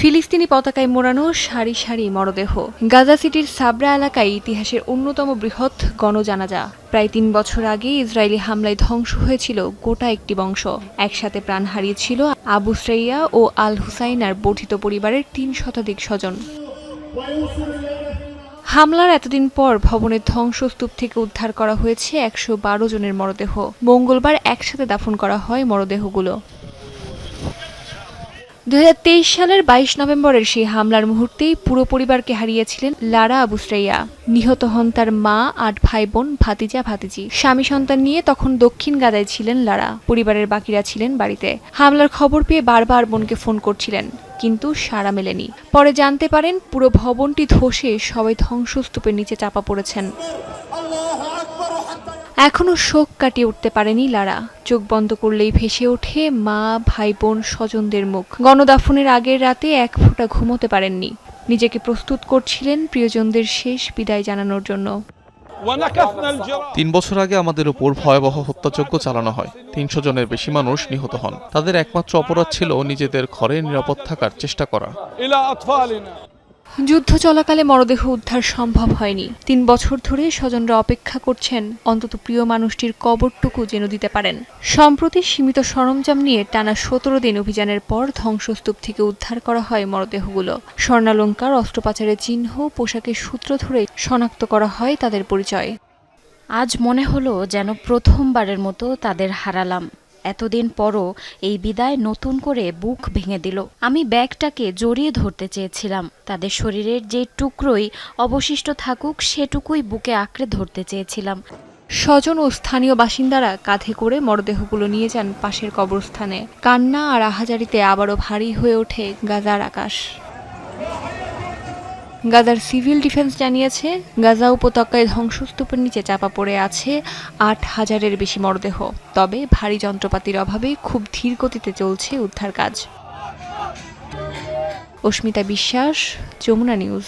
ফিলিস্তিনি পতাকায় মোড়ানো সারি সারি মরদেহ। গাজা সিটির সাবরা এলাকায় ইতিহাসের অন্যতম বৃহৎ গণজানাজা। প্রায় ৩ বছর আগে ইসরায়েলি হামলায় ধ্বংস হয়েছিল গোটা একটি বংশ। একসাথে প্রাণ হারিয়েছিল আবু শ্রেইয়া ও আল হুসাইনার বর্ধিত পরিবারের ৩ শতাধিক স্বজন। হামলার এতদিন পর ভবনের ধ্বংসস্তূপ থেকে উদ্ধার করা হয়েছে ১১২ জনের মরদেহ। মঙ্গলবার একসাথে দাফন করা হয় মরদেহগুলো। ২০২৩ সালের ২২ নভেম্বরের সেই হামলার মুহূর্তেই পুরো পরিবারকে হারিয়েছিলেন লারা আবু শ্রেইয়া। নিহত হন তার মা, ৮ ভাই বোন, ভাতিজা ভাতিজি। স্বামী সন্তান নিয়ে তখন দক্ষিণ গাজায় ছিলেন লারা। পরিবারের বাকিরা ছিলেন বাড়িতে। হামলার খবর পেয়ে বারবার বোনকে ফোন করছিলেন, কিন্তু সাড়া মেলেনি। পরে জানতে পারেন পুরো ভবনটি ধসে সবাই ধ্বংসস্তূপের নিচে চাপা পড়েছেন। এখনো শোক কাটিয়ে উঠতে পারেনি লারা। চোখ বন্ধ করলেই ভেসে ওঠে মা, ভাই বোন, স্বজনদের মুখ। গণদাফনের আগের রাতে এক ফোঁটা ঘুমোতে পারেননি। নিজেকে প্রস্তুত করছিলেন প্রিয়জনদের শেষ বিদায় জানানোর জন্য। ৩ বছর আগে আমাদের উপর ভয়াবহ হত্যাযজ্ঞ চালানো হয়। ৩০০ জনের বেশি মানুষ নিহত হন। তাদের একমাত্র অপরাধ ছিল নিজেদের ঘরে নিরাপদ থাকার চেষ্টা করা। যুদ্ধ চলাকালে মরদেহ উদ্ধার সম্ভব হয়নি। ৩ বছর ধরে স্বজনরা অপেক্ষা করছেন অন্তত প্রিয় মানুষটির কবরটুকু যেন দিতে পারেন। সম্প্রতি সীমিত সরঞ্জাম নিয়ে টানা ১৭ দিন অভিযানের পর ধ্বংসস্তূপ থেকে উদ্ধার করা হয় মরদেহগুলো। স্বর্ণালংকার, অস্ত্রোপচারের চিহ্ন, পোশাকের সূত্র ধরে শনাক্ত করা হয় তাদের পরিচয়। আজ মনে হলো যেন প্রথমবারের মতো তাদের হারালাম। এতদিন পরও এই বিদায় নতুন করে বুক ভেঙে দিল। আমি ব্যাগটাকে জড়িয়ে ধরতে চেয়েছিলাম। তাদের শরীরের যে টুকরোই অবশিষ্ট থাকুক সেটুকুই বুকে আঁকড়ে ধরতে চেয়েছিলাম। স্বজন ও স্থানীয় বাসিন্দারা কাঁধে করে মরদেহগুলো নিয়ে যান পাশের কবরস্থানে। কান্না আর আহাজারিতে আবারও ভারী হয়ে ওঠে গাজার আকাশ। গাজার সিভিল ডিফেন্স জানিয়েছে, গাজা উপত্যকায় ধ্বংসস্তূপের নিচে চাপা পড়ে আছে ৮,০০০-এর বেশি মরদেহ। তবে ভারী যন্ত্রপাতির অভাবে খুব ধীর গতিতে চলছে উদ্ধার কাজ। অস্মিতা বিশ্বাস, যমুনা নিউজ।